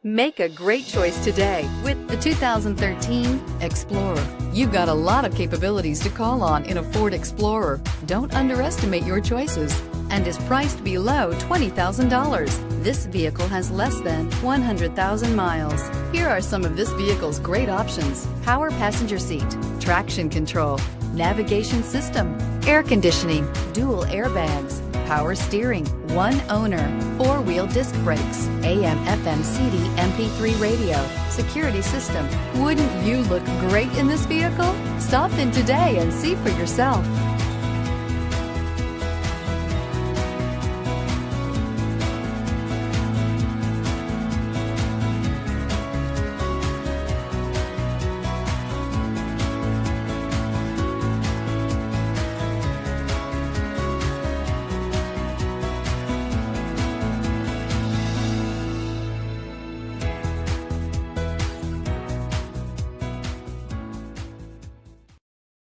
Make a great choice today with the 2013 Explorer. You've got a lot of capabilities to call on in a Ford Explorer. Don't underestimate your choices, and is priced below $20,000. This vehicle has less than 100,000 miles. Here are some of this vehicle's great options: power passenger seat, traction control, navigation system, air conditioning, dual airbags, power steering, one owner, four-wheel disc brakes, AM/FM CD MP3 radio, security system. Wouldn't you look great in this vehicle? Stop in today and see for yourself.